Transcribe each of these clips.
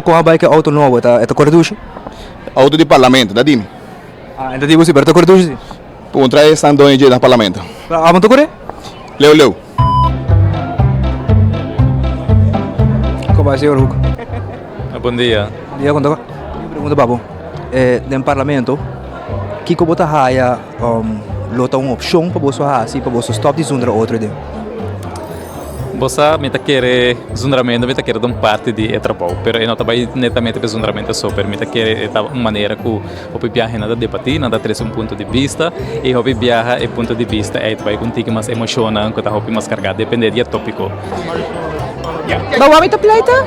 Com a bike auto novo, é correduche? Auto de parlamento, da DIM. Ah, então digo assim, pero correduche. Por um traje sandão de na parlamento. Ah, mas corre? Leu. Como vai, senhor Hugo? Bom dia. Dia quando pergunta babo. Dentro parlamento, que bota raia lota uma opção para você assim para você stop de zundra outro de. Você me tá querer zundramento, me tá querer dar parte de trabalho, pero eu não trabalho netamente para zundramento só, pero me tá querer uma maneira que o viaja nada debatir, nada trazer ponto de vista e o viaja é ponto de vista é vai contigo mais emocionante, que tá mais carregado, depende do tópico. Bawa mi pleita?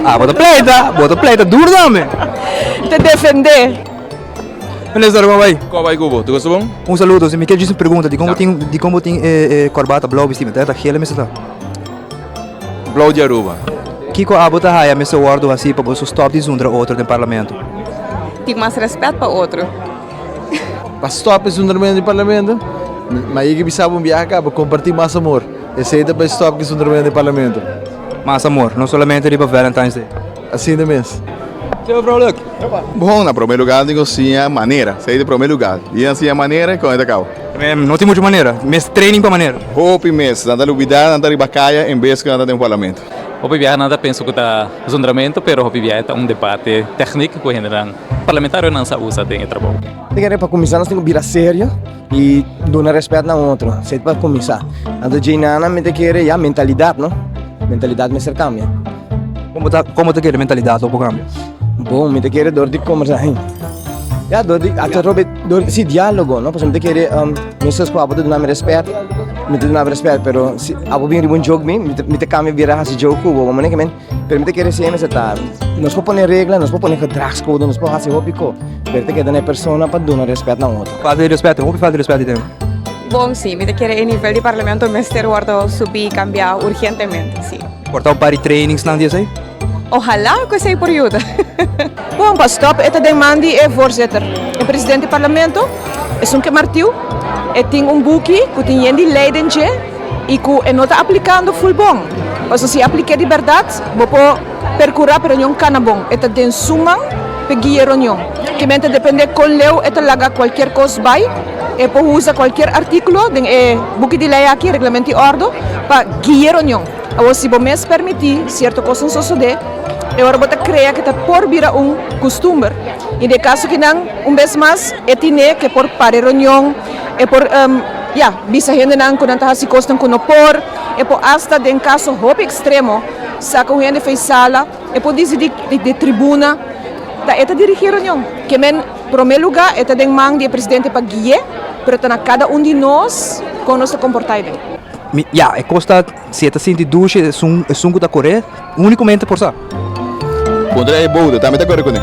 Ah, bota pleita, duro dame. Te defender. Beleza, como vai? Qual vai, Cubo? Tu gostou bom? Saludo, se me quer dizer pergunta de como tem corbata blau vestido, tá aqui, me está. Blau de Aruba. Que a bota raia me seu ordo assim para você stop de zundra outro no parlamento. Tem mais respeito para outro. Para stop esse undramento de parlamento, mas aí que precisava viajar para compartilhar mais amor. Esse aí para stop esse undramento de parlamento. Mas amor, não somente de Valentine's Day. Assim da mesmo. Seu Frauleuk. Bom, na primeiro lugar, digo sim a maneira. Sei de primeiro lugar. E assim a maneira, com a cal. Não tem muita maneira, mas training para maneira. Roupa mês, andar luvidar, andar bacaia, em vez que andar no parlamento. O viaja nada penso que tá zundramento, pero o viaja é debate técnico que o parlamentar não se usa dentro do trabalho. Tem que para começar nós temos que virar sério e dar respeito na outro. Se para começar, ando de nada me tem que já mentalidade, não? Mentalidade me ser cambia. Como te quer mentalidade o programa? Bom, me tem que dor de conversar. Já dor de até dor de diálogo, não? Porque me tem que me seus papo de não me respeito, me tem não respeito, pero se abo bem um jogo me tem que virar esse jogo, o mané que men, pero me tem que ser esse tá. Nós pode pôr regra, nós pode pôr dress code, nós pode fazer hopico, pero tem que dar persona para dar respeito na outra. Fazer respeito, como fazer respeito tem? Bom, sim, me querer em nível de parlamento, mas ter ordo subir e cambiar urgentemente, sim. Portar um par de trainings não dias aí? Ojalá que seja por ajuda. Bom, para stop, esta demanda é voorzitter. O presidente do parlamento é que martiu, tem boekje que tem de leidende e que não está aplicando full bom. Mas se aplica de verdade, vou percorrer para não cana bom. Esta tem suma para guiar não. Que mente depende com leu, esta laga qualquer coisa vai, e pode usar qualquer artículo, tem boekje de lei aqui, regulamento de ordem, para guiar não. Agora, se você permitir certa coisa não suceder, eu vou criar que está por virar costume. E de caso que não, vez mais, é que por para reunião, é por, bisa gente não quando está se costam com o por, é por hasta em caso roupa extremo, saca gente fez sala, é por decidir de tribuna, tá é dirigir reunião. Que men primeiro lugar é tem mão de presidente para guiar, pero tá na cada de nós com nosso comportamento. É costa se está sentindo duche, é sungo da Coreia, unicamente por ça. Contra é bom, também tá correto, né?